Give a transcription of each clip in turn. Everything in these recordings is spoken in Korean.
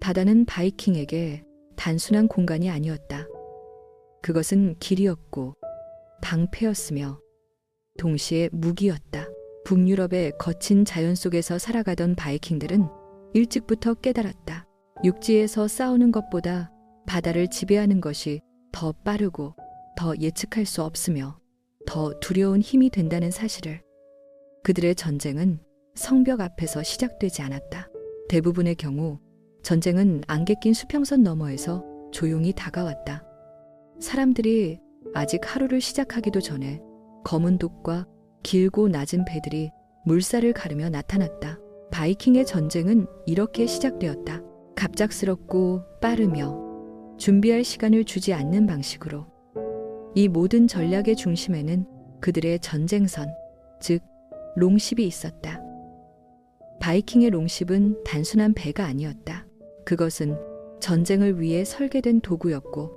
바다는 바이킹에게 단순한 공간이 아니었다. 그것은 길이었고 방패였으며 동시에 무기였다. 북유럽의 거친 자연 속에서 살아가던 바이킹들은 일찍부터 깨달았다. 육지에서 싸우는 것보다 바다를 지배하는 것이 더 빠르고 더 예측할 수 없으며 더 두려운 힘이 된다는 사실을. 그들의 전쟁은 성벽 앞에서 시작되지 않았다. 대부분의 경우 전쟁은 안개 낀 수평선 너머에서 조용히 다가왔다. 사람들이 아직 하루를 시작하기도 전에 검은 돛과 길고 낮은 배들이 물살을 가르며 나타났다. 바이킹의 전쟁은 이렇게 시작되었다. 갑작스럽고 빠르며 준비할 시간을 주지 않는 방식으로. 이 모든 전략의 중심에는 그들의 전쟁선, 즉 롱십이 있었다. 바이킹의 롱십은 단순한 배가 아니었다. 그것은 전쟁을 위해 설계된 도구였고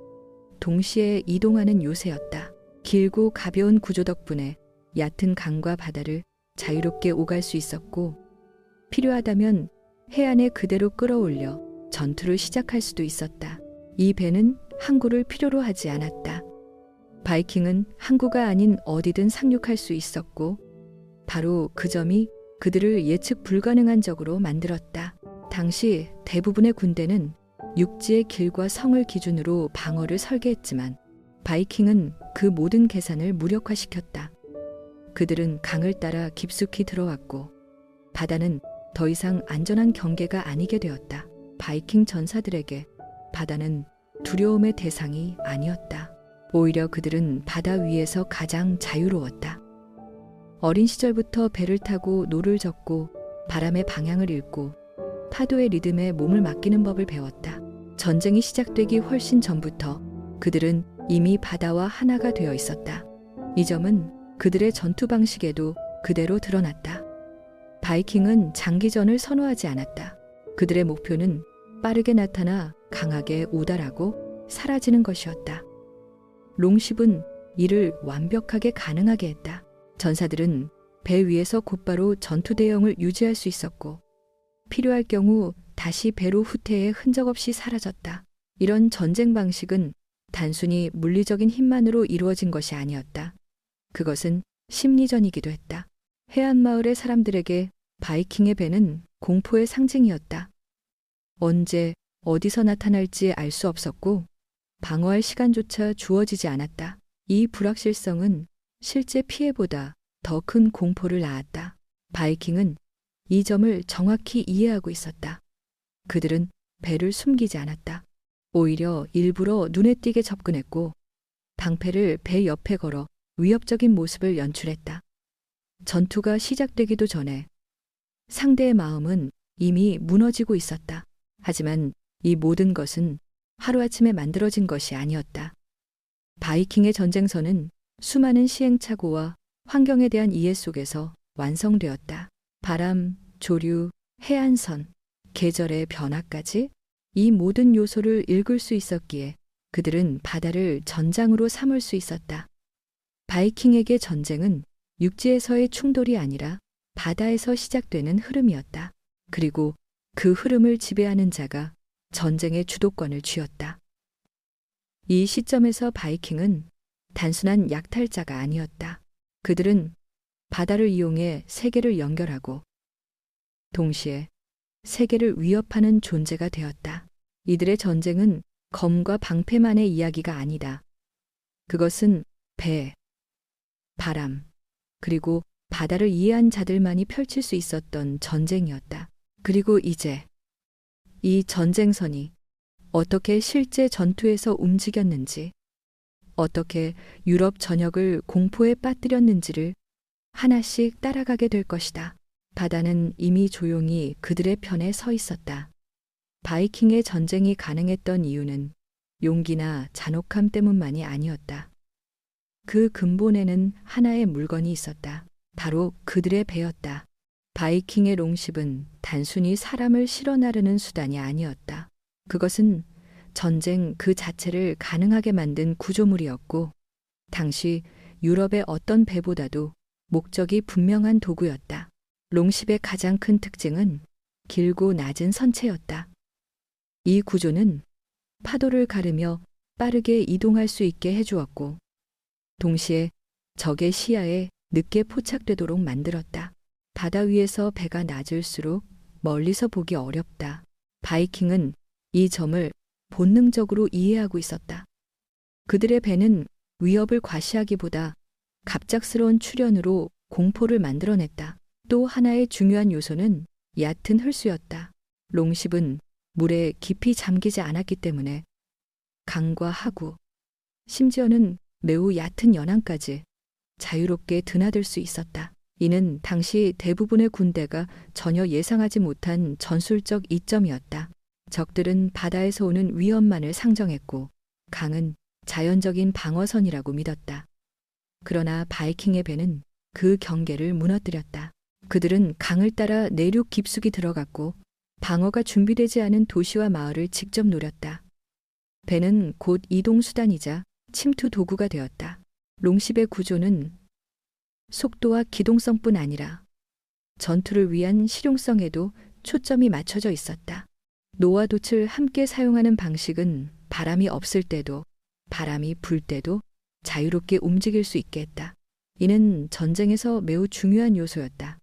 동시에 이동하는 요새였다. 길고 가벼운 구조 덕분에 얕은 강과 바다를 자유롭게 오갈 수 있었고 필요하다면 해안에 그대로 끌어올려 전투를 시작할 수도 있었다. 이 배는 항구를 필요로 하지 않았다. 바이킹은 항구가 아닌 어디든 상륙할 수 있었고 바로 그 점이 그들을 예측 불가능한 적으로 만들었다. 당시 대부분의 군대는 육지의 길과 성을 기준으로 방어를 설계했지만 바이킹은 그 모든 계산을 무력화시켰다. 그들은 강을 따라 깊숙이 들어왔고 바다는 더 이상 안전한 경계가 아니게 되었다. 바이킹 전사들에게 바다는 두려움의 대상이 아니었다. 오히려 그들은 바다 위에서 가장 자유로웠다. 어린 시절부터 배를 타고 노를 젓고 바람의 방향을 읽고 파도의 리듬에 몸을 맡기는 법을 배웠다. 전쟁이 시작되기 훨씬 전부터 그들은 이미 바다와 하나가 되어 있었다. 이 점은 그들의 전투 방식에도 그대로 드러났다. 바이킹은 장기전을 선호하지 않았다. 그들의 목표는 빠르게 나타나 강하게 오달하고 사라지는 것이었다. 롱십은 이를 완벽하게 가능하게 했다. 전사들은 배 위에서 곧바로 전투 대형을 유지할 수 있었고 필요할 경우 다시 배로 후퇴해 흔적 없이 사라졌다. 이런 전쟁 방식은 단순히 물리적인 힘만으로 이루어진 것이 아니었다. 그것은 심리전이기도 했다. 해안 마을의 사람들에게 바이킹의 배는 공포의 상징이었다. 언제 어디서 나타날지 알 수 없었고 방어할 시간조차 주어지지 않았다. 이 불확실성은 실제 피해보다 더 큰 공포를 낳았다. 바이킹은 이 점을 정확히 이해하고 있었다. 그들은 배를 숨기지 않았다. 오히려 일부러 눈에 띄게 접근했고 방패를 배 옆에 걸어 위협적인 모습을 연출했다. 전투가 시작되기도 전에 상대의 마음은 이미 무너지고 있었다. 하지만 이 모든 것은 하루아침에 만들어진 것이 아니었다. 바이킹의 전쟁선은 수많은 시행착오와 환경에 대한 이해 속에서 완성되었다. 바람, 조류, 해안선, 계절의 변화까지 이 모든 요소를 읽을 수 있었기에 그들은 바다를 전장으로 삼을 수 있었다. 바이킹에게 전쟁은 육지에서의 충돌이 아니라 바다에서 시작되는 흐름이었다. 그리고 그 흐름을 지배하는 자가 전쟁의 주도권을 쥐었다. 이 시점에서 바이킹은 단순한 약탈자가 아니었다. 그들은 바다를 이용해 세계를 연결하고 동시에 세계를 위협하는 존재가 되었다. 이들의 전쟁은 검과 방패만의 이야기가 아니다. 그것은 배, 바람, 그리고 바다를 이해한 자들만이 펼칠 수 있었던 전쟁이었다. 그리고 이제 이 전쟁선이 어떻게 실제 전투에서 움직였는지, 어떻게 유럽 전역을 공포에 빠뜨렸는지를 하나씩 따라가게 될 것이다. 바다는 이미 조용히 그들의 편에 서 있었다. 바이킹의 전쟁이 가능했던 이유는 용기나 잔혹함 때문만이 아니었다. 그 근본에는 하나의 물건이 있었다. 바로 그들의 배였다. 바이킹의 롱십은 단순히 사람을 실어 나르는 수단이 아니었다. 그것은 전쟁 그 자체를 가능하게 만든 구조물이었고 당시 유럽의 어떤 배보다도 목적이 분명한 도구였다. 롱십의 가장 큰 특징은 길고 낮은 선체였다. 이 구조는 파도를 가르며 빠르게 이동할 수 있게 해주었고, 동시에 적의 시야에 늦게 포착되도록 만들었다. 바다 위에서 배가 낮을수록 멀리서 보기 어렵다. 바이킹은 이 점을 본능적으로 이해하고 있었다. 그들의 배는 위협을 과시하기보다 갑작스러운 출현으로 공포를 만들어냈다. 또 하나의 중요한 요소는 얕은 헐수였다. 롱십은 물에 깊이 잠기지 않았기 때문에 강과 하구, 심지어는 매우 얕은 연안까지 자유롭게 드나들 수 있었다. 이는 당시 대부분의 군대가 전혀 예상하지 못한 전술적 이점이었다. 적들은 바다에서 오는 위험만을 상정했고, 강은 자연적인 방어선이라고 믿었다. 그러나 바이킹의 배는 그 경계를 무너뜨렸다. 그들은 강을 따라 내륙 깊숙이 들어갔고, 방어가 준비되지 않은 도시와 마을을 직접 노렸다. 배는 곧 이동수단이자 침투 도구가 되었다. 롱십의 구조는 속도와 기동성뿐 아니라 전투를 위한 실용성에도 초점이 맞춰져 있었다. 노와 돛을 함께 사용하는 방식은 바람이 없을 때도 바람이 불 때도 자유롭게 움직일 수 있게 했다. 이는 전쟁에서 매우 중요한 요소였다.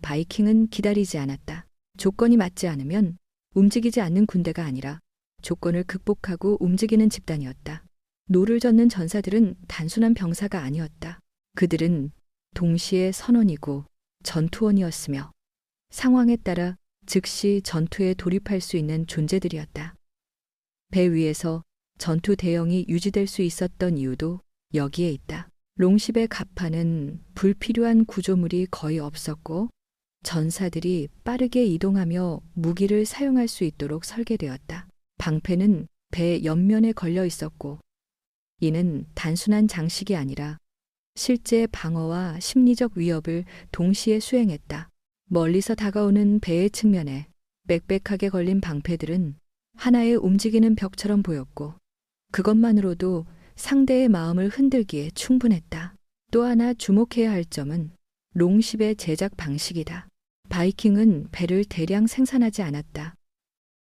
바이킹은 기다리지 않았다. 조건이 맞지 않으면 움직이지 않는 군대가 아니라 조건을 극복하고 움직이는 집단이었다. 노를 젓는 전사들은 단순한 병사가 아니었다. 그들은 동시에 선원이고 전투원이었으며 상황에 따라 즉시 전투에 돌입할 수 있는 존재들이었다. 배 위에서 전투 대형이 유지될 수 있었던 이유도 여기에 있다. 롱십의 갑판은 불필요한 구조물이 거의 없었고, 전사들이 빠르게 이동하며 무기를 사용할 수 있도록 설계되었다. 방패는 배 옆면에 걸려 있었고, 이는 단순한 장식이 아니라 실제 방어와 심리적 위협을 동시에 수행했다. 멀리서 다가오는 배의 측면에 빽빽하게 걸린 방패들은 하나의 움직이는 벽처럼 보였고, 그것만으로도 상대의 마음을 흔들기에 충분했다. 또 하나 주목해야 할 점은 롱십의 제작 방식이다. 바이킹은 배를 대량 생산하지 않았다.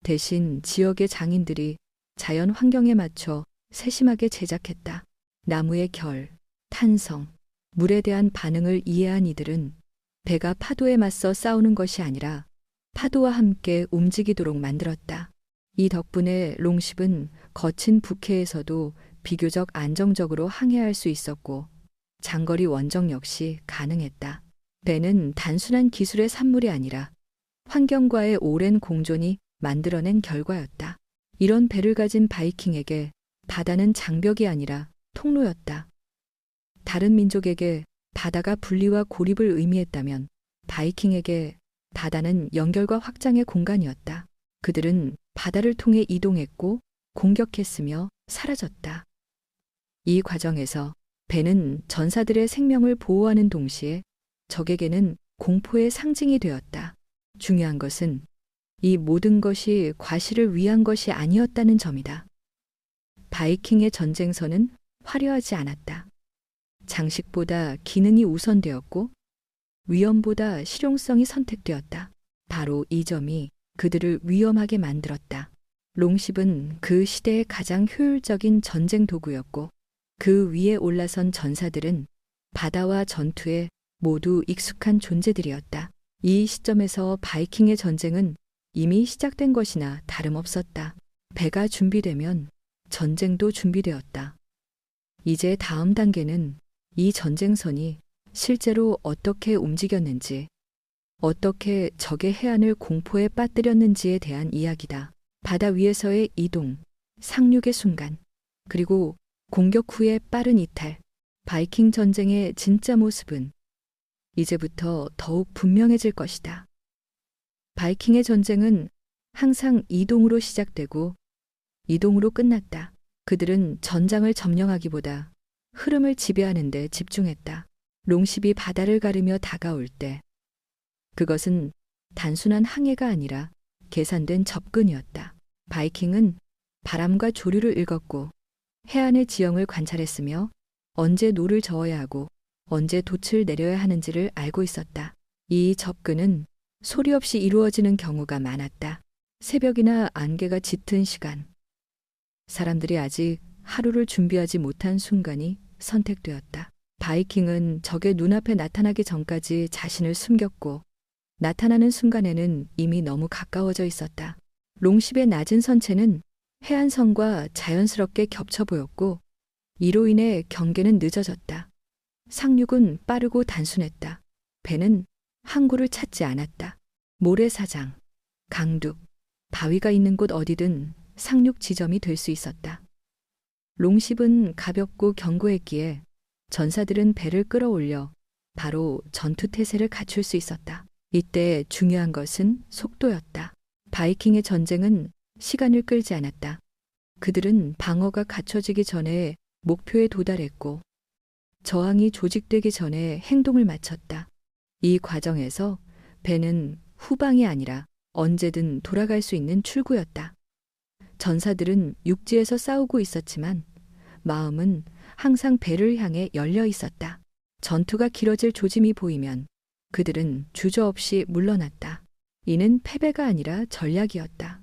대신 지역의 장인들이 자연 환경에 맞춰 세심하게 제작했다. 나무의 결, 탄성, 물에 대한 반응을 이해한 이들은 배가 파도에 맞서 싸우는 것이 아니라 파도와 함께 움직이도록 만들었다. 이 덕분에 롱십은 거친 북해에서도 비교적 안정적으로 항해할 수 있었고, 장거리 원정 역시 가능했다. 배는 단순한 기술의 산물이 아니라 환경과의 오랜 공존이 만들어낸 결과였다. 이런 배를 가진 바이킹에게 바다는 장벽이 아니라 통로였다. 다른 민족에게 바다가 분리와 고립을 의미했다면 바이킹에게 바다는 연결과 확장의 공간이었다. 그들은 바다를 통해 이동했고 공격했으며 사라졌다. 이 과정에서 배는 전사들의 생명을 보호하는 동시에 적에게는 공포의 상징이 되었다. 중요한 것은 이 모든 것이 과시를 위한 것이 아니었다는 점이다. 바이킹의 전쟁선은 화려하지 않았다. 장식보다 기능이 우선되었고 위험보다 실용성이 선택되었다. 바로 이 점이 그들을 위험하게 만들었다. 롱십은 그 시대의 가장 효율적인 전쟁 도구였고, 그 위에 올라선 전사들은 바다와 전투에 모두 익숙한 존재들이었다. 이 시점에서 바이킹의 전쟁은 이미 시작된 것이나 다름없었다. 배가 준비되면 전쟁도 준비되었다. 이제 다음 단계는 이 전쟁선이 실제로 어떻게 움직였는지, 어떻게 적의 해안을 공포에 빠뜨렸는지에 대한 이야기다. 바다 위에서의 이동, 상륙의 순간, 그리고 공격 후의 빠른 이탈, 바이킹 전쟁의 진짜 모습은 이제부터 더욱 분명해질 것이다. 바이킹의 전쟁은 항상 이동으로 시작되고 이동으로 끝났다. 그들은 전장을 점령하기보다 흐름을 지배하는 데 집중했다. 롱십이 바다를 가르며 다가올 때 그것은 단순한 항해가 아니라 계산된 접근이었다. 바이킹은 바람과 조류를 읽었고 해안의 지형을 관찰했으며 언제 노를 저어야 하고 언제 돛을 내려야 하는지를 알고 있었다. 이 접근은 소리 없이 이루어지는 경우가 많았다. 새벽이나 안개가 짙은 시간. 사람들이 아직 하루를 준비하지 못한 순간이 선택되었다. 바이킹은 적의 눈앞에 나타나기 전까지 자신을 숨겼고 나타나는 순간에는 이미 너무 가까워져 있었다. 롱십의 낮은 선체는 해안선과 자연스럽게 겹쳐 보였고 이로 인해 경계는 늦어졌다. 상륙은 빠르고 단순했다. 배는 항구를 찾지 않았다. 모래사장, 강둑, 바위가 있는 곳 어디든 상륙 지점이 될 수 있었다. 롱십은 가볍고 견고했기에 전사들은 배를 끌어올려 바로 전투 태세를 갖출 수 있었다. 이때 중요한 것은 속도였다. 바이킹의 전쟁은 시간을 끌지 않았다. 그들은 방어가 갖춰지기 전에 목표에 도달했고 저항이 조직되기 전에 행동을 마쳤다. 이 과정에서 배는 후방이 아니라 언제든 돌아갈 수 있는 출구였다. 전사들은 육지에서 싸우고 있었지만 마음은 항상 배를 향해 열려 있었다. 전투가 길어질 조짐이 보이면 그들은 주저없이 물러났다. 이는 패배가 아니라 전략이었다.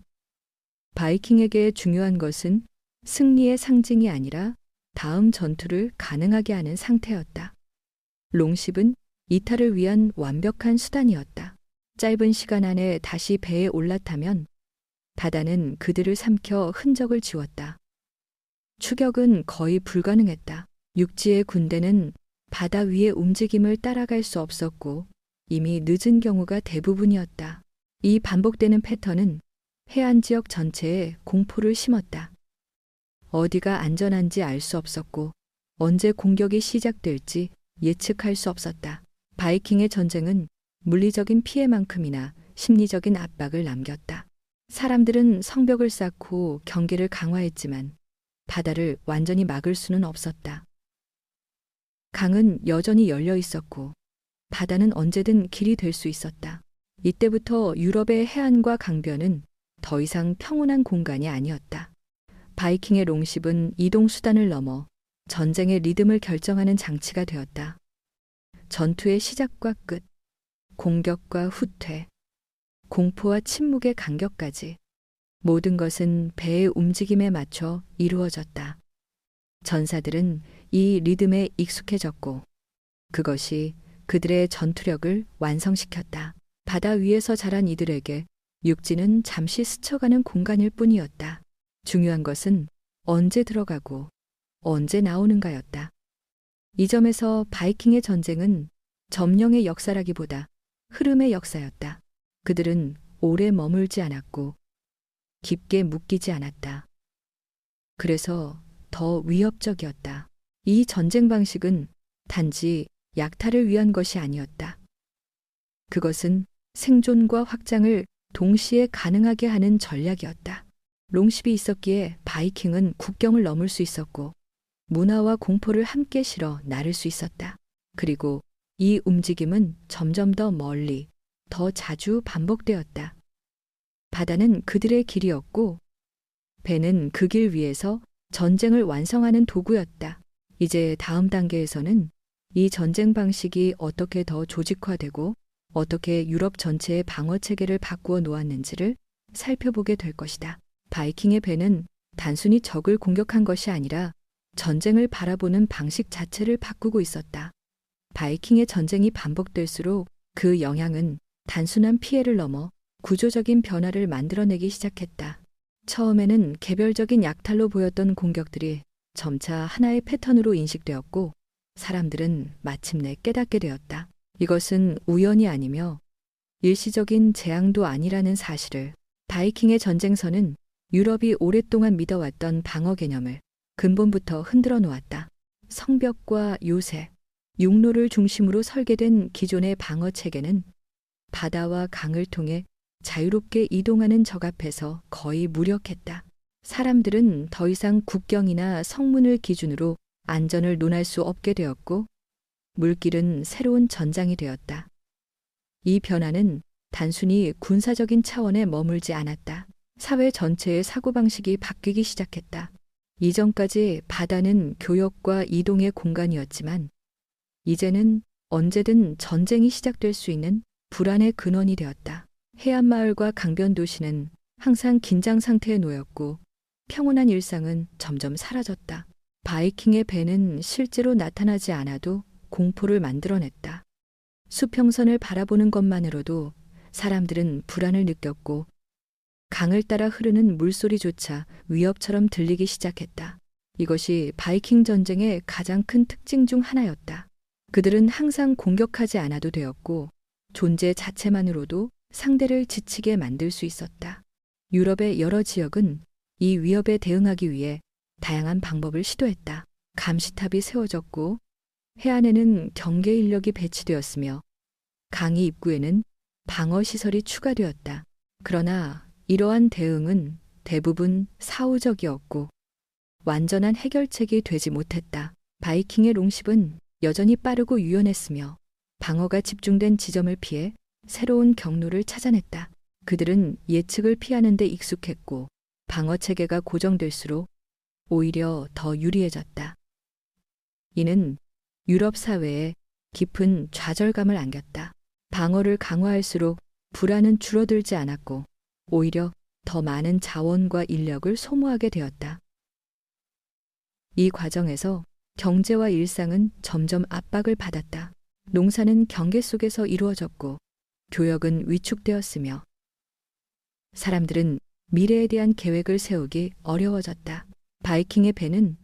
바이킹에게 중요한 것은 승리의 상징이 아니라 다음 전투를 가능하게 하는 상태였다. 롱십은 이탈을 위한 완벽한 수단이었다. 짧은 시간 안에 다시 배에 올라타면 바다는 그들을 삼켜 흔적을 지웠다. 추격은 거의 불가능했다. 육지의 군대는 바다 위의 움직임을 따라갈 수 없었고 이미 늦은 경우가 대부분이었다. 이 반복되는 패턴은 해안 지역 전체에 공포를 심었다. 어디가 안전한지 알 수 없었고 언제 공격이 시작될지 예측할 수 없었다. 바이킹의 전쟁은 물리적인 피해만큼이나 심리적인 압박을 남겼다. 사람들은 성벽을 쌓고 경계를 강화했지만 바다를 완전히 막을 수는 없었다. 강은 여전히 열려 있었고 바다는 언제든 길이 될 수 있었다. 이때부터 유럽의 해안과 강변은 더 이상 평온한 공간이 아니었다. 바이킹의 롱십은 이동 수단을 넘어 전쟁의 리듬을 결정하는 장치가 되었다. 전투의 시작과 끝, 공격과 후퇴, 공포와 침묵의 간격까지 모든 것은 배의 움직임에 맞춰 이루어졌다. 전사들은 이 리듬에 익숙해졌고 그것이 그들의 전투력을 완성시켰다. 바다 위에서 자란 이들에게 육지는 잠시 스쳐가는 공간일 뿐이었다. 중요한 것은 언제 들어가고 언제 나오는가였다. 이 점에서 바이킹의 전쟁은 점령의 역사라기보다 흐름의 역사였다. 그들은 오래 머물지 않았고 깊게 묶이지 않았다. 그래서 더 위협적이었다. 이 전쟁 방식은 단지 약탈을 위한 것이 아니었다. 그것은 생존과 확장을 동시에 가능하게 하는 전략이었다. 롱십이 있었기에 바이킹은 국경을 넘을 수 있었고 문화와 공포를 함께 실어 나를 수 있었다. 그리고 이 움직임은 점점 더 멀리, 더 자주 반복되었다. 바다는 그들의 길이었고 배는 그 길 위에서 전쟁을 완성하는 도구였다. 이제 다음 단계에서는 이 전쟁 방식이 어떻게 더 조직화되고 어떻게 유럽 전체의 방어 체계를 바꾸어 놓았는지를 살펴보게 될 것이다. 바이킹의 배는 단순히 적을 공격한 것이 아니라 전쟁을 바라보는 방식 자체를 바꾸고 있었다. 바이킹의 전쟁이 반복될수록 그 영향은 단순한 피해를 넘어 구조적인 변화를 만들어내기 시작했다. 처음에는 개별적인 약탈로 보였던 공격들이 점차 하나의 패턴으로 인식되었고 사람들은 마침내 깨닫게 되었다. 이것은 우연이 아니며 일시적인 재앙도 아니라는 사실을. 바이킹의 전쟁선은 유럽이 오랫동안 믿어왔던 방어 개념을 근본부터 흔들어 놓았다. 성벽과 요새, 육로를 중심으로 설계된 기존의 방어 체계는 바다와 강을 통해 자유롭게 이동하는 적 앞에서 거의 무력했다. 사람들은 더 이상 국경이나 성문을 기준으로 안전을 논할 수 없게 되었고 물길은 새로운 전장이 되었다. 이 변화는 단순히 군사적인 차원에 머물지 않았다. 사회 전체의 사고방식이 바뀌기 시작했다. 이전까지 바다는 교역과 이동의 공간이었지만 이제는 언제든 전쟁이 시작될 수 있는 불안의 근원이 되었다. 해안마을과 강변 도시는 항상 긴장 상태에 놓였고 평온한 일상은 점점 사라졌다. 바이킹의 배는 실제로 나타나지 않아도 공포를 만들어냈다. 수평선을 바라보는 것만으로도 사람들은 불안을 느꼈고 강을 따라 흐르는 물소리조차 위협처럼 들리기 시작했다. 이것이 바이킹 전쟁의 가장 큰 특징 중 하나였다. 그들은 항상 공격하지 않아도 되었고 존재 자체만으로도 상대를 지치게 만들 수 있었다. 유럽의 여러 지역은 이 위협에 대응하기 위해 다양한 방법을 시도했다. 감시탑이 세워졌고 해안에는 경계 인력이 배치되었으며 강이 입구에는 방어 시설이 추가되었다. 그러나 이러한 대응은 대부분 사후적이었고 완전한 해결책이 되지 못했다. 바이킹의 롱십은 여전히 빠르고 유연했으며 방어가 집중된 지점을 피해 새로운 경로를 찾아냈다. 그들은 예측을 피하는 데 익숙했고 방어 체계가 고정될수록 오히려 더 유리해졌다. 이는 유럽 사회에 깊은 좌절감을 안겼다. 방어를 강화할수록 불안은 줄어들지 않았고 오히려 더 많은 자원과 인력을 소모하게 되었다. 이 과정에서 경제와 일상은 점점 압박을 받았다. 농사는 경계 속에서 이루어졌고 교역은 위축되었으며 사람들은 미래에 대한 계획을 세우기 어려워졌다. 바이킹의 배는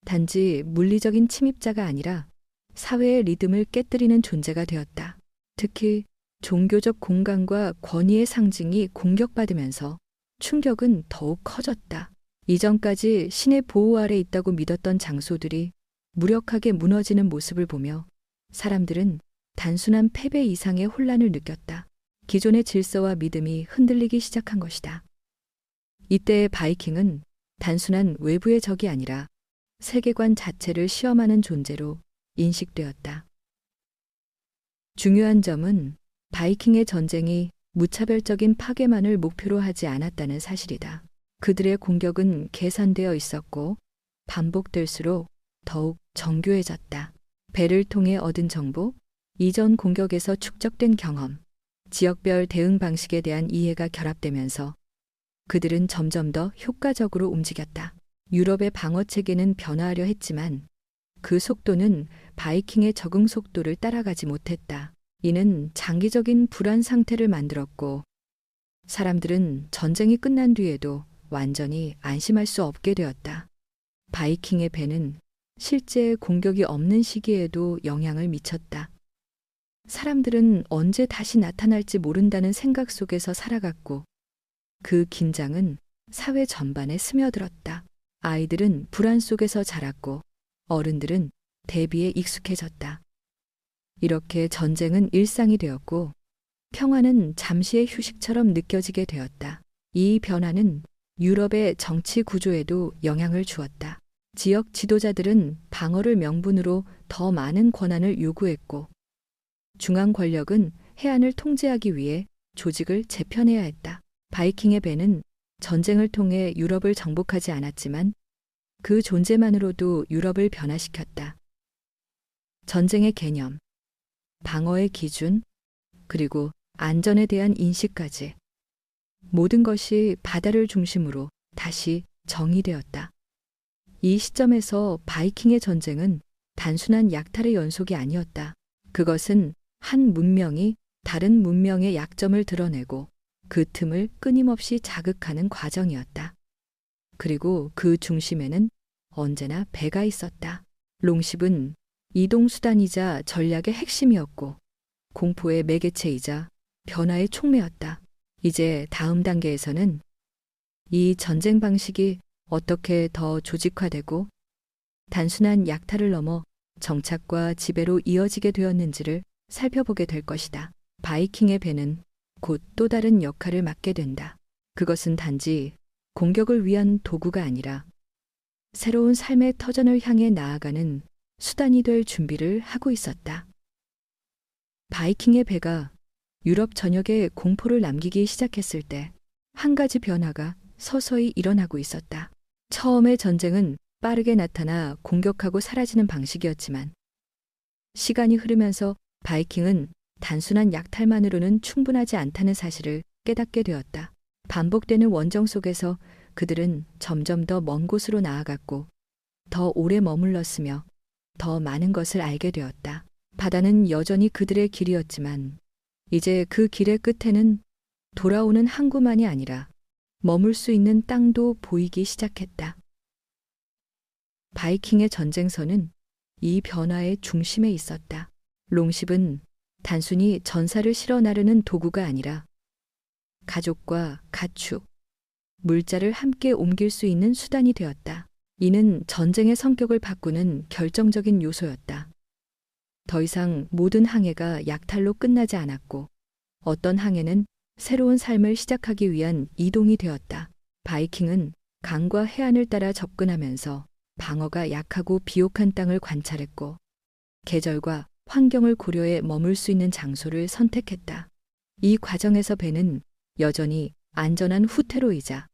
단지 물리적인 침입자가 아니라 사회의 리듬을 깨뜨리는 존재가 되었다. 특히 종교적 공간과 권위의 상징이 공격받으면서 충격은 더욱 커졌다. 이전까지 신의 보호 아래 있다고 믿었던 장소들이 무력하게 무너지는 모습을 보며 사람들은 단순한 패배 이상의 혼란을 느꼈다. 기존의 질서와 믿음이 흔들리기 시작한 것이다. 이때의 바이킹은 단순한 외부의 적이 아니라 세계관 자체를 시험하는 존재로 인식되었다. 중요한 점은 바이킹의 전쟁이 무차별적인 파괴만을 목표로 하지 않았다는 사실이다. 그들의 공격은 계산되어 있었고 반복될수록 더욱 정교해졌다. 배를 통해 얻은 정보, 이전 공격에서 축적된 경험, 지역별 대응 방식에 대한 이해가 결합되면서 그들은 점점 더 효과적으로 움직였다. 유럽의 방어 체계는 변화하려 했지만 그 속도는 바이킹의 적응 속도를 따라가지 못했다. 이는 장기적인 불안 상태를 만들었고 사람들은 전쟁이 끝난 뒤에도 완전히 안심할 수 없게 되었다. 바이킹의 배는 실제 공격이 없는 시기에도 영향을 미쳤다. 사람들은 언제 다시 나타날지 모른다는 생각 속에서 살아갔고 그 긴장은 사회 전반에 스며들었다. 아이들은 불안 속에서 자랐고 어른들은 대비에 익숙해졌다. 이렇게 전쟁은 일상이 되었고 평화는 잠시의 휴식처럼 느껴지게 되었다. 이 변화는 유럽의 정치 구조에도 영향을 주었다. 지역 지도자들은 방어를 명분으로 더 많은 권한을 요구했고 중앙 권력은 해안을 통제하기 위해 조직을 재편해야 했다. 바이킹의 배는 전쟁을 통해 유럽을 정복하지 않았지만 그 존재만으로도 유럽을 변화시켰다. 전쟁의 개념, 방어의 기준, 그리고 안전에 대한 인식까지 모든 것이 바다를 중심으로 다시 정의되었다. 이 시점에서 바이킹의 전쟁은 단순한 약탈의 연속이 아니었다. 그것은 한 문명이 다른 문명의 약점을 드러내고 그 틈을 끊임없이 자극하는 과정이었다. 그리고 그 중심에는 언제나 배가 있었다. 롱십은 이동수단이자 전략의 핵심이었고 공포의 매개체이자 변화의 촉매였다. 이제 다음 단계에서는 이 전쟁 방식이 어떻게 더 조직화되고 단순한 약탈을 넘어 정착과 지배로 이어지게 되었는지를 살펴보게 될 것이다. 바이킹의 배는 곧 또 다른 역할을 맡게 된다. 그것은 단지 공격을 위한 도구가 아니라 새로운 삶의 터전을 향해 나아가는 수단이 될 준비를 하고 있었다. 바이킹의 배가 유럽 전역에 공포를 남기기 시작했을 때 한 가지 변화가 서서히 일어나고 있었다. 처음의 전쟁은 빠르게 나타나 공격하고 사라지는 방식이었지만 시간이 흐르면서 바이킹은 단순한 약탈만으로는 충분하지 않다는 사실을 깨닫게 되었다. 반복되는 원정 속에서 그들은 점점 더 먼 곳으로 나아갔고 더 오래 머물렀으며 더 많은 것을 알게 되었다. 바다는 여전히 그들의 길이었지만 이제 그 길의 끝에는 돌아오는 항구만이 아니라 머물 수 있는 땅도 보이기 시작했다. 바이킹의 전쟁선은 이 변화의 중심에 있었다. 롱십은 단순히 전사를 실어 나르는 도구가 아니라 가족과 가축, 물자를 함께 옮길 수 있는 수단이 되었다. 이는 전쟁의 성격을 바꾸는 결정적인 요소였다. 더 이상 모든 항해가 약탈로 끝나지 않았고 어떤 항해는 새로운 삶을 시작하기 위한 이동이 되었다. 바이킹은 강과 해안을 따라 접근하면서 방어가 약하고 비옥한 땅을 관찰했고 계절과 환경을 고려해 머물 수 있는 장소를 선택했다. 이 과정에서 배는 여전히 안전한 후퇴로이자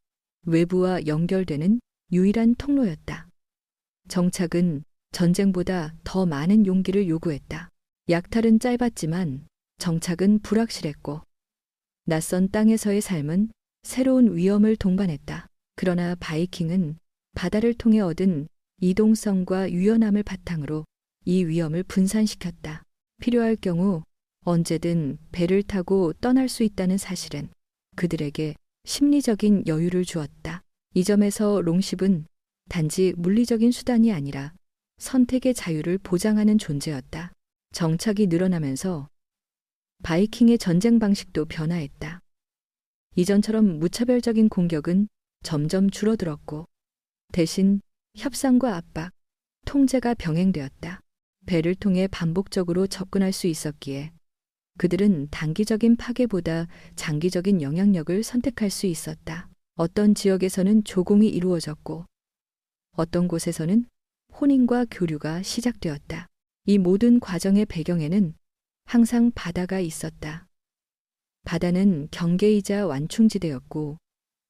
외부와 연결되는 유일한 통로였다. 정착은 전쟁보다 더 많은 용기를 요구했다. 약탈은 짧았지만 정착은 불확실했고 낯선 땅에서의 삶은 새로운 위험을 동반했다. 그러나 바이킹은 바다를 통해 얻은 이동성과 유연함을 바탕으로 이 위험을 분산시켰다. 필요할 경우 언제든 배를 타고 떠날 수 있다는 사실은 그들에게 심리적인 여유를 주었다. 이 점에서 롱십은 단지 물리적인 수단이 아니라 선택의 자유를 보장하는 존재였다. 정착이 늘어나면서 바이킹의 전쟁 방식도 변화했다. 이전처럼 무차별적인 공격은 점점 줄어들었고 대신 협상과 압박, 통제가 병행되었다. 배를 통해 반복적으로 접근할 수 있었기에 그들은 단기적인 파괴보다 장기적인 영향력을 선택할 수 있었다. 어떤 지역에서는 조공이 이루어졌고 어떤 곳에서는 혼인과 교류가 시작되었다. 이 모든 과정의 배경에는 항상 바다가 있었다. 바다는 경계이자 완충지대였고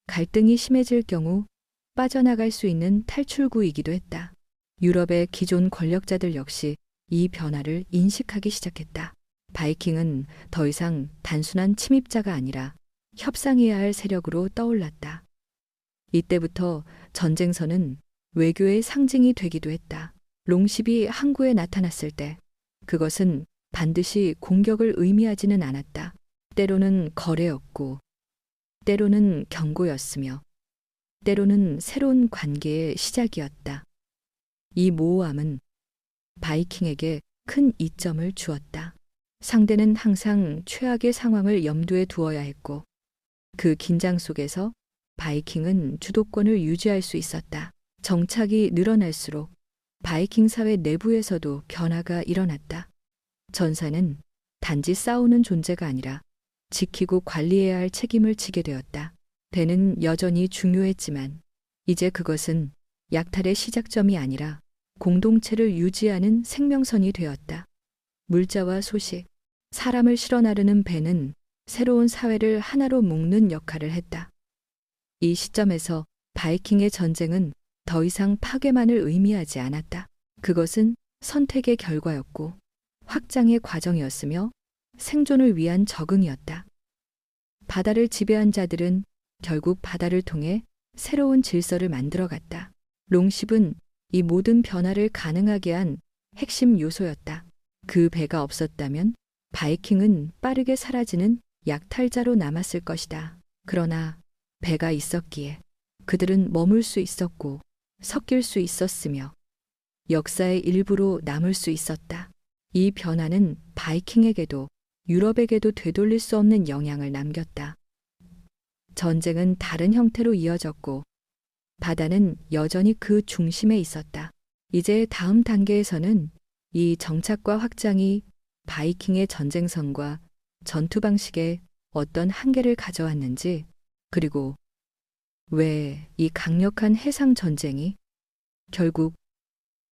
갈등이 심해질 경우 빠져나갈 수 있는 탈출구이기도 했다. 유럽의 기존 권력자들 역시 이 변화를 인식하기 시작했다. 바이킹은 더 이상 단순한 침입자가 아니라 협상해야 할 세력으로 떠올랐다. 이때부터 전쟁선은 외교의 상징이 되기도 했다. 롱십이 항구에 나타났을 때 그것은 반드시 공격을 의미하지는 않았다. 때로는 거래였고, 때로는 경고였으며, 때로는 새로운 관계의 시작이었다. 이 모호함은 바이킹에게 큰 이점을 주었다. 상대는 항상 최악의 상황을 염두에 두어야 했고, 그 긴장 속에서 바이킹은 주도권을 유지할 수 있었다. 정착이 늘어날수록 바이킹 사회 내부에서도 변화가 일어났다. 전사는 단지 싸우는 존재가 아니라 지키고 관리해야 할 책임을 지게 되었다. 배는 여전히 중요했지만 이제 그것은 약탈의 시작점이 아니라 공동체를 유지하는 생명선이 되었다. 물자와 소식, 사람을 실어 나르는 배는 새로운 사회를 하나로 묶는 역할을 했다. 이 시점에서 바이킹의 전쟁은 더 이상 파괴만을 의미하지 않았다. 그것은 선택의 결과였고 확장의 과정이었으며 생존을 위한 적응이었다. 바다를 지배한 자들은 결국 바다를 통해 새로운 질서를 만들어갔다. 롱십은 이 모든 변화를 가능하게 한 핵심 요소였다. 그 배가 없었다면 바이킹은 빠르게 사라지는 약탈자로 남았을 것이다. 그러나 배가 있었기에 그들은 머물 수 있었고 섞일 수 있었으며 역사의 일부로 남을 수 있었다. 이 변화는 바이킹에게도 유럽에게도 되돌릴 수 없는 영향을 남겼다. 전쟁은 다른 형태로 이어졌고 바다는 여전히 그 중심에 있었다. 이제 다음 단계에서는 이 정착과 확장이 바이킹의 전쟁선과 전투 방식에 어떤 한계를 가져왔는지, 그리고 왜 이 강력한 해상 전쟁이 결국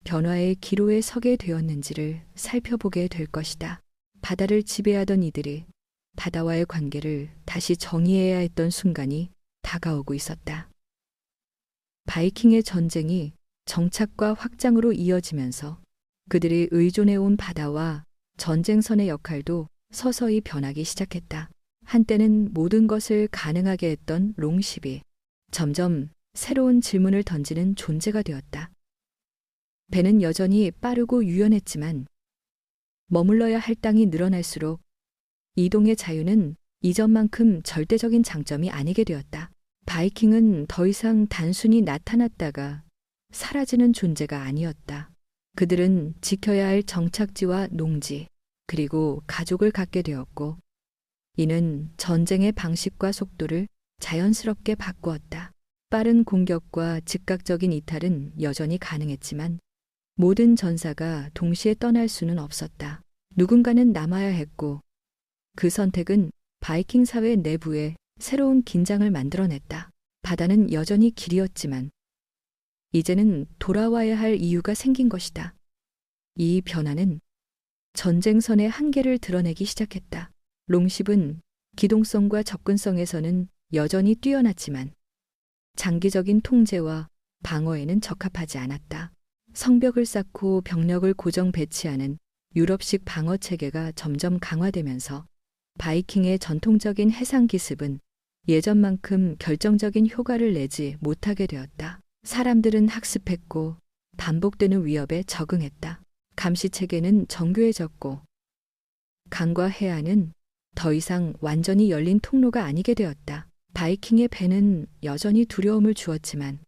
변화의 기로에 서게 되었는지를 살펴보게 될 것이다. 바다를 지배하던 이들이 바다와의 관계를 다시 정의해야 했던 순간이 다가오고 있었다. 바이킹의 전쟁이 정착과 확장으로 이어지면서 그들이 의존해온 바다와 전쟁선의 역할도 서서히 변하기 시작했다. 한때는 모든 것을 가능하게 했던 롱십이 점점 새로운 질문을 던지는 존재가 되었다. 배는 여전히 빠르고 유연했지만 머물러야 할 땅이 늘어날수록 이동의 자유는 이전만큼 절대적인 장점이 아니게 되었다. 바이킹은 더 이상 단순히 나타났다가 사라지는 존재가 아니었다. 그들은 지켜야 할 정착지와 농지, 그리고 가족을 갖게 되었고, 이는 전쟁의 방식과 속도를 자연스럽게 바꾸었다. 빠른 공격과 즉각적인 이탈은 여전히 가능했지만 모든 전사가 동시에 떠날 수는 없었다. 누군가는 남아야 했고 그 선택은 바이킹 사회 내부에 새로운 긴장을 만들어냈다. 바다는 여전히 길이었지만 이제는 돌아와야 할 이유가 생긴 것이다. 이 변화는 전쟁선의 한계를 드러내기 시작했다. 롱십은 기동성과 접근성에서는 여전히 뛰어났지만 장기적인 통제와 방어에는 적합하지 않았다. 성벽을 쌓고 병력을 고정 배치하는 유럽식 방어 체계가 점점 강화되면서 바이킹의 전통적인 해상 기습은 예전만큼 결정적인 효과를 내지 못하게 되었다. 사람들은 학습했고 반복되는 위협에 적응했다. 감시 체계는 정교해졌고 강과 해안은 더 이상 완전히 열린 통로가 아니게 되었다. 바이킹의 배는 여전히 두려움을 주었지만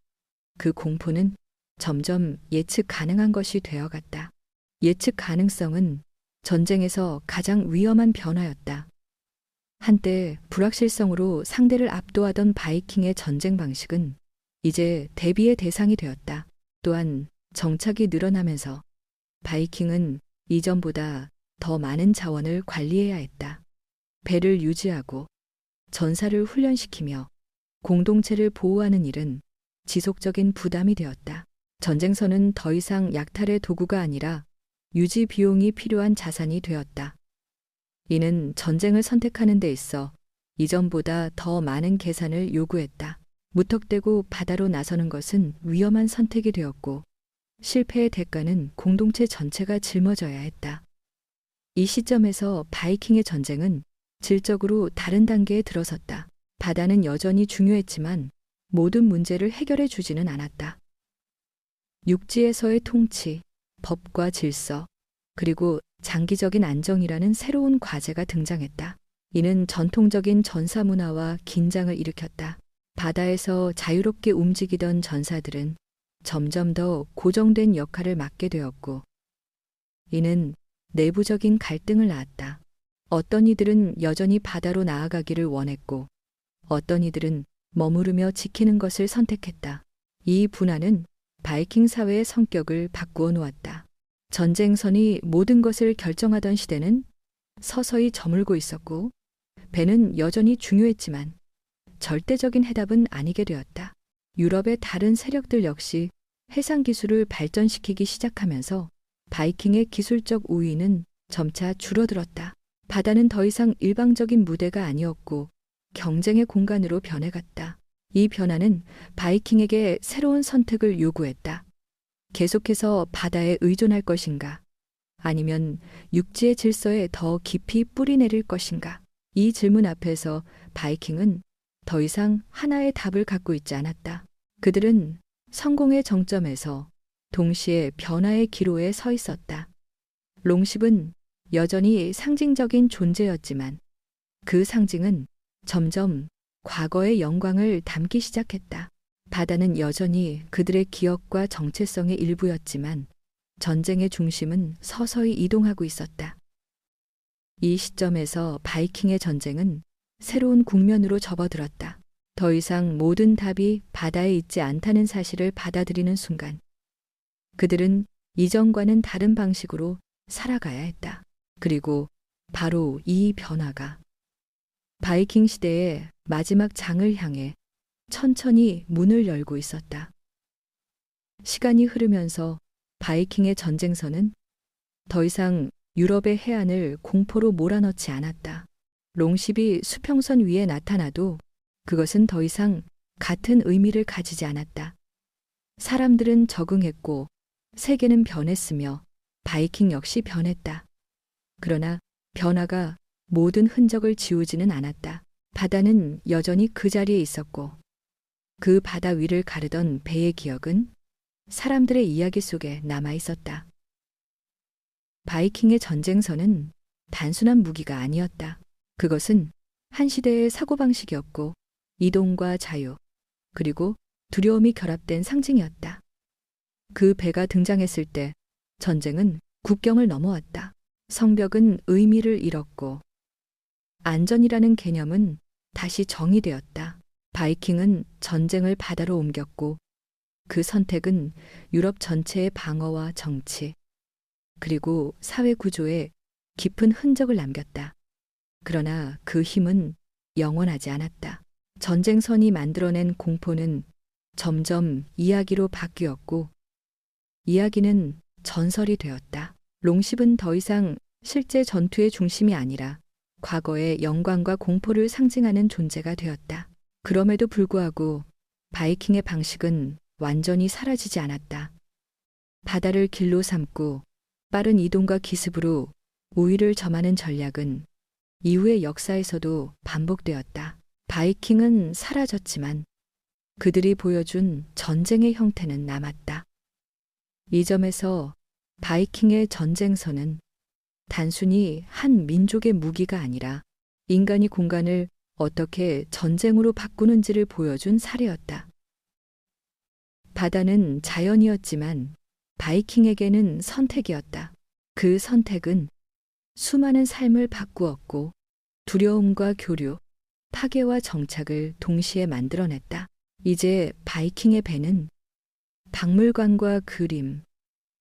그 공포는 점점 예측 가능한 것이 되어갔다. 예측 가능성은 전쟁에서 가장 위험한 변화였다. 한때 불확실성으로 상대를 압도하던 바이킹의 전쟁 방식은 이제 대비의 대상이 되었다. 또한 정착이 늘어나면서 바이킹은 이전보다 더 많은 자원을 관리해야 했다. 배를 유지하고 전사를 훈련시키며 공동체를 보호하는 일은 지속적인 부담이 되었다. 전쟁선은 더 이상 약탈의 도구가 아니라 유지 비용이 필요한 자산이 되었다. 이는 전쟁을 선택하는 데 있어 이전보다 더 많은 계산을 요구했다. 무턱대고 바다로 나서는 것은 위험한 선택이 되었고 실패의 대가는 공동체 전체가 짊어져야 했다. 이 시점에서 바이킹의 전쟁은 질적으로 다른 단계에 들어섰다. 바다는 여전히 중요했지만 모든 문제를 해결해 주지는 않았다. 육지에서의 통치, 법과 질서, 그리고 장기적인 안정이라는 새로운 과제가 등장했다. 이는 전통적인 전사 문화와 긴장을 일으켰다. 바다에서 자유롭게 움직이던 전사들은 점점 더 고정된 역할을 맡게 되었고, 이는 내부적인 갈등을 낳았다. 어떤 이들은 여전히 바다로 나아가기를 원했고, 어떤 이들은 머무르며 지키는 것을 선택했다. 이 분화는 바이킹 사회의 성격을 바꾸어 놓았다. 전쟁선이 모든 것을 결정하던 시대는 서서히 저물고 있었고, 배는 여전히 중요했지만 절대적인 해답은 아니게 되었다. 유럽의 다른 세력들 역시 해상 기술을 발전시키기 시작하면서 바이킹의 기술적 우위는 점차 줄어들었다. 바다는 더 이상 일방적인 무대가 아니었고 경쟁의 공간으로 변해갔다. 이 변화는 바이킹에게 새로운 선택을 요구했다. 계속해서 바다에 의존할 것인가? 아니면 육지의 질서에 더 깊이 뿌리 내릴 것인가? 이 질문 앞에서 바이킹은 더 이상 하나의 답을 갖고 있지 않았다. 그들은 성공의 정점에서 동시에 변화의 기로에 서 있었다. 롱십은 여전히 상징적인 존재였지만 그 상징은 점점 과거의 영광을 담기 시작했다. 바다는 여전히 그들의 기억과 정체성의 일부였지만 전쟁의 중심은 서서히 이동하고 있었다. 이 시점에서 바이킹의 전쟁은 새로운 국면으로 접어들었다. 더 이상 모든 답이 바다에 있지 않다는 사실을 받아들이는 순간, 그들은 이전과는 다른 방식으로 살아가야 했다. 그리고 바로 이 변화가 바이킹 시대의 마지막 장을 향해 천천히 문을 열고 있었다. 시간이 흐르면서 바이킹의 전쟁선은 더 이상 유럽의 해안을 공포로 몰아넣지 않았다. 롱십이 수평선 위에 나타나도 그것은 더 이상 같은 의미를 가지지 않았다. 사람들은 적응했고 세계는 변했으며 바이킹 역시 변했다. 그러나 변화가 모든 흔적을 지우지는 않았다. 바다는 여전히 그 자리에 있었고 그 바다 위를 가르던 배의 기억은 사람들의 이야기 속에 남아 있었다. 바이킹의 전쟁선은 단순한 무기가 아니었다. 그것은 한 시대의 사고방식이었고 이동과 자유, 그리고 두려움이 결합된 상징이었다. 그 배가 등장했을 때 전쟁은 국경을 넘어왔다. 성벽은 의미를 잃었고 안전이라는 개념은 다시 정의되었다. 바이킹은 전쟁을 바다로 옮겼고 그 선택은 유럽 전체의 방어와 정치, 그리고 사회 구조에 깊은 흔적을 남겼다. 그러나 그 힘은 영원하지 않았다. 전쟁선이 만들어낸 공포는 점점 이야기로 바뀌었고 이야기는 전설이 되었다. 롱십은 더 이상 실제 전투의 중심이 아니라 과거의 영광과 공포를 상징하는 존재가 되었다. 그럼에도 불구하고 바이킹의 방식은 완전히 사라지지 않았다. 바다를 길로 삼고 빠른 이동과 기습으로 우위를 점하는 전략은 이후의 역사에서도 반복되었다. 바이킹은 사라졌지만 그들이 보여준 전쟁의 형태는 남았다. 이 점에서 바이킹의 전쟁선은 단순히 한 민족의 무기가 아니라 인간이 공간을 어떻게 전쟁으로 바꾸는지를 보여준 사례였다. 바다는 자연이었지만 바이킹에게는 선택이었다. 그 선택은 수많은 삶을 바꾸었고 두려움과 교류, 파괴와 정착을 동시에 만들어냈다. 이제 바이킹의 배는 박물관과 그림,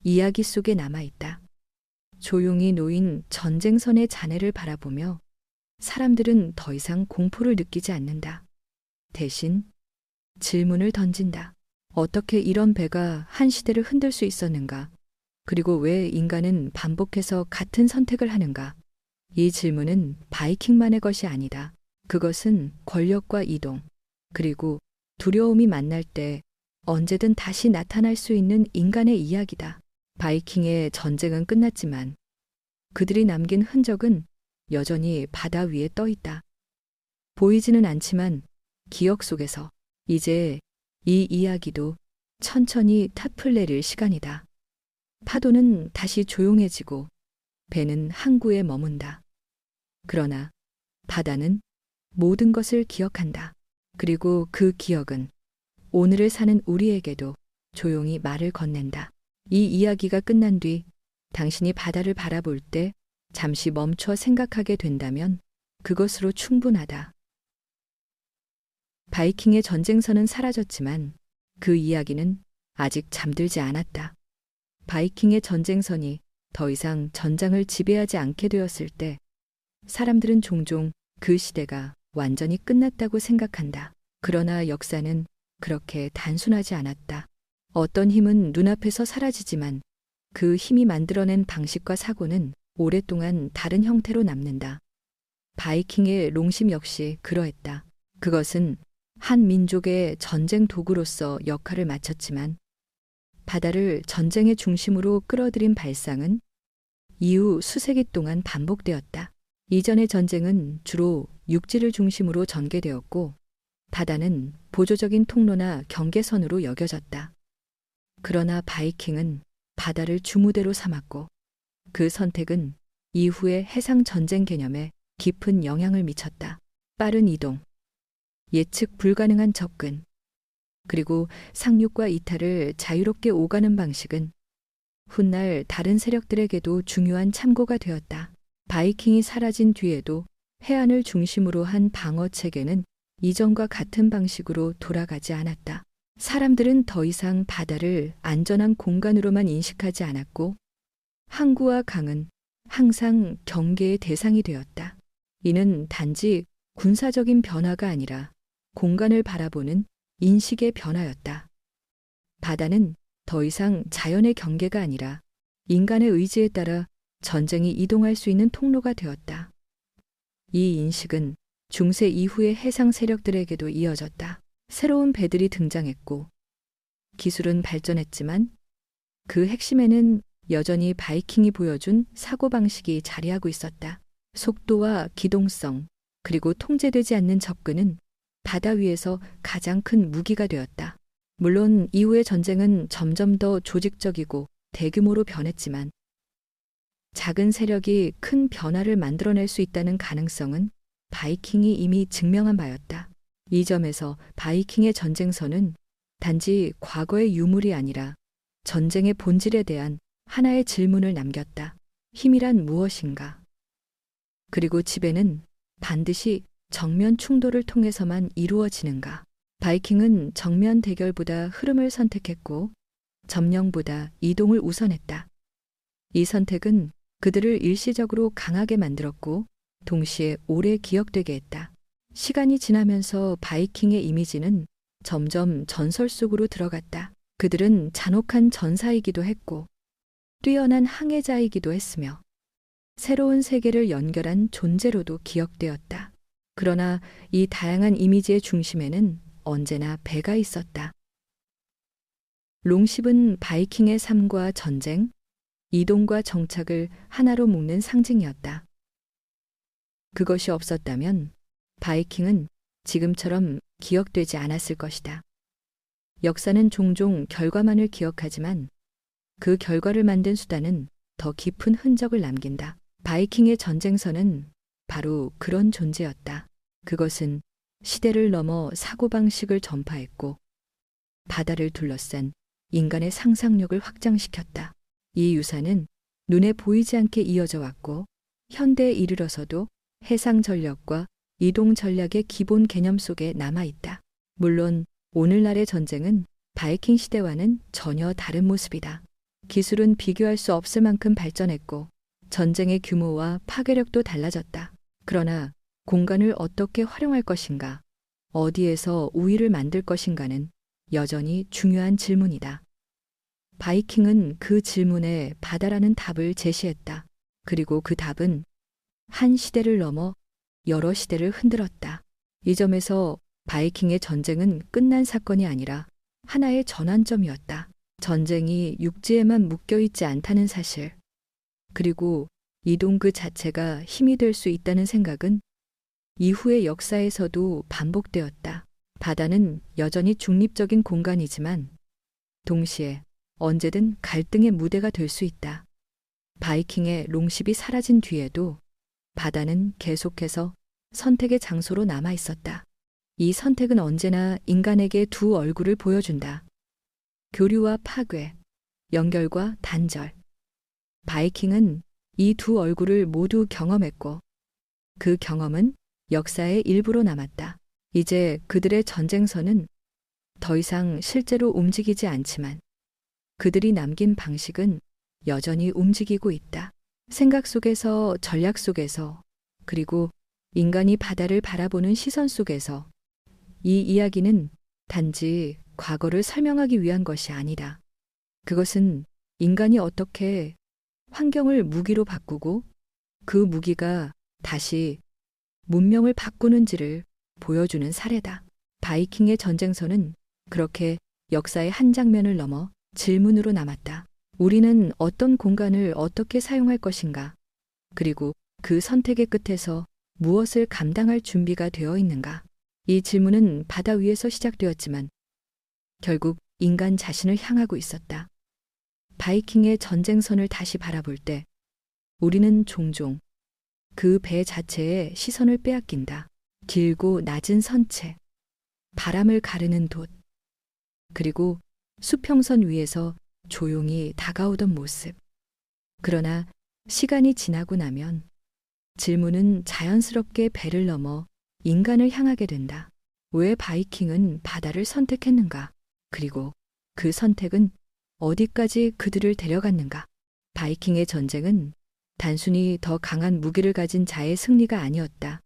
이야기 속에 남아있다. 조용히 놓인 전쟁선의 잔해를 바라보며 사람들은 더 이상 공포를 느끼지 않는다. 대신 질문을 던진다. 어떻게 이런 배가 한 시대를 흔들 수 있었는가? 그리고 왜 인간은 반복해서 같은 선택을 하는가? 이 질문은 바이킹만의 것이 아니다. 그것은 권력과 이동, 그리고 두려움이 만날 때 언제든 다시 나타날 수 있는 인간의 이야기다. 바이킹의 전쟁은 끝났지만 그들이 남긴 흔적은 여전히 바다 위에 떠 있다. 보이지는 않지만 기억 속에서 이제 이 이야기도 천천히 탑을 내릴 시간이다. 파도는 다시 조용해지고 배는 항구에 머문다. 그러나 바다는 모든 것을 기억한다. 그리고 그 기억은 오늘을 사는 우리에게도 조용히 말을 건넨다. 이 이야기가 끝난 뒤 당신이 바다를 바라볼 때 잠시 멈춰 생각하게 된다면 그것으로 충분하다. 바이킹의 전쟁선은 사라졌지만 그 이야기는 아직 잠들지 않았다. 바이킹의 전쟁선이 더 이상 전장을 지배하지 않게 되었을 때 사람들은 종종 그 시대가 완전히 끝났다고 생각한다. 그러나 역사는 그렇게 단순하지 않았다. 어떤 힘은 눈앞에서 사라지지만 그 힘이 만들어낸 방식과 사고는 오랫동안 다른 형태로 남는다. 바이킹의 롱심 역시 그러했다. 그것은 한 민족의 전쟁 도구로서 역할을 마쳤지만 바다를 전쟁의 중심으로 끌어들인 발상은 이후 수세기 동안 반복되었다. 이전의 전쟁은 주로 육지를 중심으로 전개되었고 바다는 보조적인 통로나 경계선으로 여겨졌다. 그러나 바이킹은 바다를 주무대로 삼았고 그 선택은 이후의 해상 전쟁 개념에 깊은 영향을 미쳤다. 빠른 이동, 예측 불가능한 접근, 그리고 상륙과 이탈을 자유롭게 오가는 방식은 훗날 다른 세력들에게도 중요한 참고가 되었다. 바이킹이 사라진 뒤에도 해안을 중심으로 한 방어 체계는 이전과 같은 방식으로 돌아가지 않았다. 사람들은 더 이상 바다를 안전한 공간으로만 인식하지 않았고 항구와 강은 항상 경계의 대상이 되었다. 이는 단지 군사적인 변화가 아니라 공간을 바라보는 인식의 변화였다. 바다는 더 이상 자연의 경계가 아니라 인간의 의지에 따라 전쟁이 이동할 수 있는 통로가 되었다. 이 인식은 중세 이후의 해상 세력들에게도 이어졌다. 새로운 배들이 등장했고 기술은 발전했지만 그 핵심에는 여전히 바이킹이 보여준 사고방식이 자리하고 있었다. 속도와 기동성, 그리고 통제되지 않는 접근은 바다 위에서 가장 큰 무기가 되었다. 물론 이후의 전쟁은 점점 더 조직적이고 대규모로 변했지만 작은 세력이 큰 변화를 만들어낼 수 있다는 가능성은 바이킹이 이미 증명한 바였다. 이 점에서 바이킹의 전쟁선은 단지 과거의 유물이 아니라 전쟁의 본질에 대한 하나의 질문을 남겼다. 힘이란 무엇인가? 그리고 지배는 반드시 정면 충돌을 통해서만 이루어지는가? 바이킹은 정면 대결보다 흐름을 선택했고 점령보다 이동을 우선했다. 이 선택은 그들을 일시적으로 강하게 만들었고 동시에 오래 기억되게 했다. 시간이 지나면서 바이킹의 이미지는 점점 전설 속으로 들어갔다. 그들은 잔혹한 전사이기도 했고 뛰어난 항해자이기도 했으며 새로운 세계를 연결한 존재로도 기억되었다. 그러나 이 다양한 이미지의 중심에는 언제나 배가 있었다. 롱십은 바이킹의 삶과 전쟁, 이동과 정착을 하나로 묶는 상징이었다. 그것이 없었다면 바이킹은 지금처럼 기억되지 않았을 것이다. 역사는 종종 결과만을 기억하지만 그 결과를 만든 수단은 더 깊은 흔적을 남긴다. 바이킹의 전쟁선은 바로 그런 존재였다. 그것은 시대를 넘어 사고방식을 전파했고 바다를 둘러싼 인간의 상상력을 확장시켰다. 이 유산은 눈에 보이지 않게 이어져 왔고 현대에 이르러서도 해상 전력과 이동 전략의 기본 개념 속에 남아있다. 물론 오늘날의 전쟁은 바이킹 시대와는 전혀 다른 모습이다. 기술은 비교할 수 없을 만큼 발전했고 전쟁의 규모와 파괴력도 달라졌다. 그러나 공간을 어떻게 활용할 것인가, 어디에서 우위를 만들 것인가는 여전히 중요한 질문이다. 바이킹은 그 질문에 바다라는 답을 제시했다. 그리고 그 답은 한 시대를 넘어 여러 시대를 흔들었다. 이 점에서 바이킹의 전쟁은 끝난 사건이 아니라 하나의 전환점이었다. 전쟁이 육지에만 묶여있지 않다는 사실, 그리고 이동 그 자체가 힘이 될 수 있다는 생각은 이후의 역사에서도 반복되었다. 바다는 여전히 중립적인 공간이지만 동시에 언제든 갈등의 무대가 될 수 있다. 바이킹의 롱십이 사라진 뒤에도 바다는 계속해서 선택의 장소로 남아 있었다. 이 선택은 언제나 인간에게 두 얼굴을 보여준다. 교류와 파괴, 연결과 단절. 바이킹은 이 두 얼굴을 모두 경험했고 그 경험은 역사의 일부로 남았다. 이제 그들의 전쟁선은 더 이상 실제로 움직이지 않지만 그들이 남긴 방식은 여전히 움직이고 있다. 생각 속에서, 전략 속에서, 그리고 인간이 바다를 바라보는 시선 속에서 이 이야기는 단지 과거를 설명하기 위한 것이 아니다. 그것은 인간이 어떻게 환경을 무기로 바꾸고 그 무기가 다시 문명을 바꾸는지를 보여주는 사례다. 바이킹의 전쟁선은 그렇게 역사의 한 장면을 넘어 질문으로 남았다. 우리는 어떤 공간을 어떻게 사용할 것인가? 그리고 그 선택의 끝에서 무엇을 감당할 준비가 되어 있는가? 이 질문은 바다 위에서 시작되었지만 결국 인간 자신을 향하고 있었다. 바이킹의 전쟁선을 다시 바라볼 때 우리는 종종 그 배 자체의 시선을 빼앗긴다. 길고 낮은 선체, 바람을 가르는 돛, 그리고 수평선 위에서 조용히 다가오던 모습. 그러나 시간이 지나고 나면 질문은 자연스럽게 배를 넘어 인간을 향하게 된다. 왜 바이킹은 바다를 선택했는가? 그리고 그 선택은 어디까지 그들을 데려갔는가? 바이킹의 전쟁은 단순히 더 강한 무기를 가진 자의 승리가 아니었다.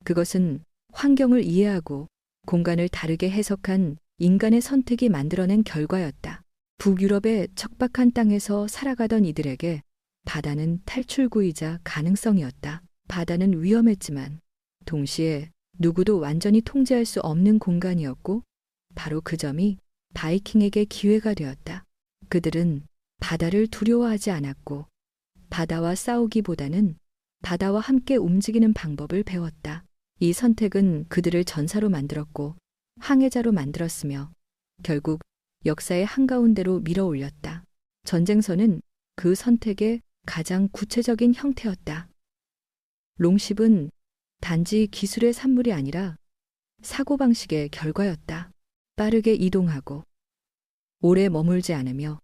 그것은 환경을 이해하고 공간을 다르게 해석한 인간의 선택이 만들어낸 결과였다. 북유럽의 척박한 땅에서 살아가던 이들에게 바다는 탈출구이자 가능성이었다. 바다는 위험했지만 동시에 누구도 완전히 통제할 수 없는 공간이었고 바로 그 점이 바이킹에게 기회가 되었다. 그들은 바다를 두려워하지 않았고 바다와 싸우기보다는 바다와 함께 움직이는 방법을 배웠다. 이 선택은 그들을 전사로 만들었고 항해자로 만들었으며 결국 역사의 한가운데로 밀어올렸다. 전쟁선은 그 선택의 가장 구체적인 형태였다. 롱십은 단지 기술의 산물이 아니라 사고방식의 결과였다. 빠르게 이동하고 오래 머물지 않으며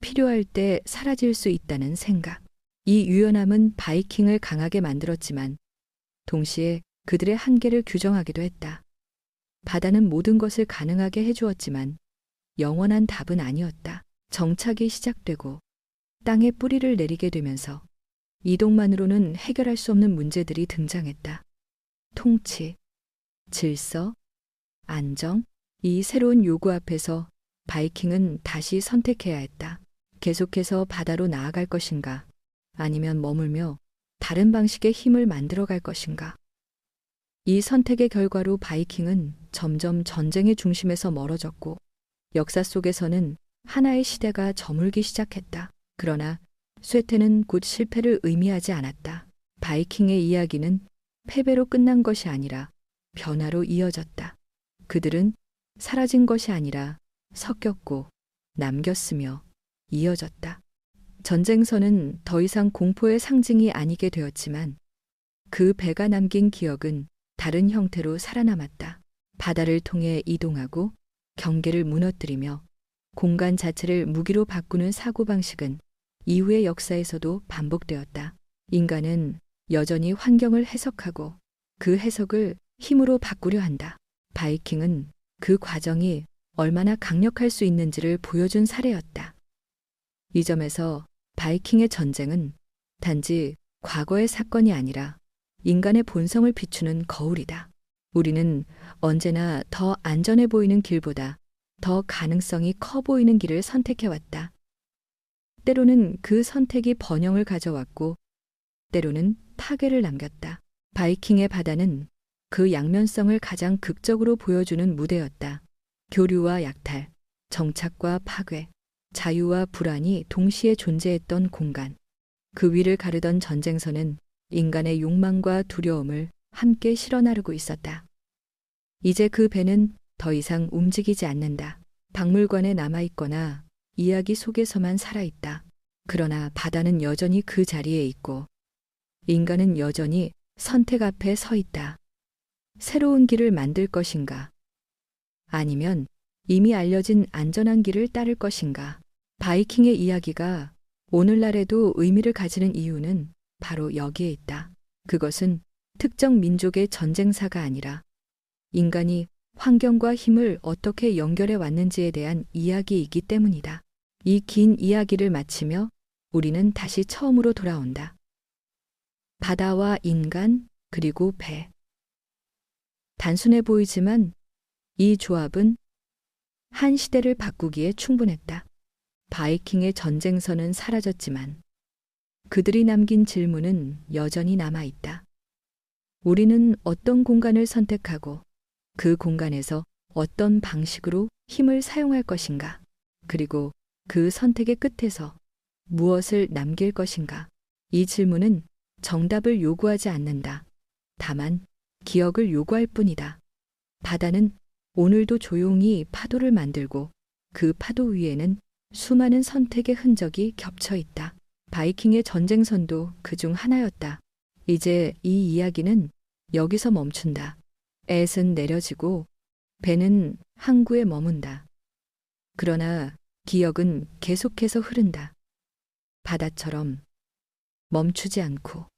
필요할 때 사라질 수 있다는 생각. 이 유연함은 바이킹을 강하게 만들었지만 동시에 그들의 한계를 규정하기도 했다. 바다는 모든 것을 가능하게 해주었지만 영원한 답은 아니었다. 정착이 시작되고 땅에 뿌리를 내리게 되면서 이동만으로는 해결할 수 없는 문제들이 등장했다. 통치, 질서, 안정, 이 새로운 요구 앞에서 바이킹은 다시 선택해야 했다. 계속해서 바다로 나아갈 것인가, 아니면 머물며 다른 방식의 힘을 만들어갈 것인가. 이 선택의 결과로 바이킹은 점점 전쟁의 중심에서 멀어졌고 역사 속에서는 하나의 시대가 저물기 시작했다. 그러나 쇠퇴는 곧 실패를 의미하지 않았다. 바이킹의 이야기는 패배로 끝난 것이 아니라 변화로 이어졌다. 그들은 사라진 것이 아니라 섞였고 남겼으며 이어졌다. 전쟁선은 더 이상 공포의 상징이 아니게 되었지만 그 배가 남긴 기억은 다른 형태로 살아남았다. 바다를 통해 이동하고 경계를 무너뜨리며 공간 자체를 무기로 바꾸는 사고방식은 이후의 역사에서도 반복되었다. 인간은 여전히 환경을 해석하고 그 해석을 힘으로 바꾸려 한다. 바이킹은 그 과정이 얼마나 강력할 수 있는지를 보여준 사례였다. 이 점에서 바이킹의 전쟁은 단지 과거의 사건이 아니라 인간의 본성을 비추는 거울이다. 우리는 언제나 더 안전해 보이는 길보다 더 가능성이 커 보이는 길을 선택해왔다. 때로는 그 선택이 번영을 가져왔고 때로는 파괴를 남겼다. 바이킹의 바다는 그 양면성을 가장 극적으로 보여주는 무대였다. 교류와 약탈, 정착과 파괴, 자유와 불안이 동시에 존재했던 공간. 그 위를 가르던 전쟁선은 인간의 욕망과 두려움을 함께 실어나르고 있었다. 이제 그 배는 더 이상 움직이지 않는다. 박물관에 남아있거나 이야기 속에서만 살아있다. 그러나 바다는 여전히 그 자리에 있고 인간은 여전히 선택 앞에 서 있다. 새로운 길을 만들 것인가? 아니면 이미 알려진 안전한 길을 따를 것인가? 바이킹의 이야기가 오늘날에도 의미를 가지는 이유는 바로 여기에 있다. 그것은 특정 민족의 전쟁사가 아니라 인간이 환경과 힘을 어떻게 연결해 왔는지에 대한 이야기이기 때문이다. 이 긴 이야기를 마치며 우리는 다시 처음으로 돌아온다. 바다와 인간, 그리고 배. 단순해 보이지만 이 조합은 한 시대를 바꾸기에 충분했다. 바이킹의 전쟁선은 사라졌지만 그들이 남긴 질문은 여전히 남아있다. 우리는 어떤 공간을 선택하고 그 공간에서 어떤 방식으로 힘을 사용할 것인가? 그리고 그 선택의 끝에서 무엇을 남길 것인가? 이 질문은 정답을 요구하지 않는다. 다만 기억을 요구할 뿐이다. 바다는 오늘도 조용히 파도를 만들고 그 파도 위에는 수많은 선택의 흔적이 겹쳐 있다. 바이킹의 전쟁선도 그중 하나였다. 이제 이 이야기는 여기서 멈춘다. 앳은 내려지고 배는 항구에 머문다. 그러나 기억은 계속해서 흐른다. 바다처럼 멈추지 않고.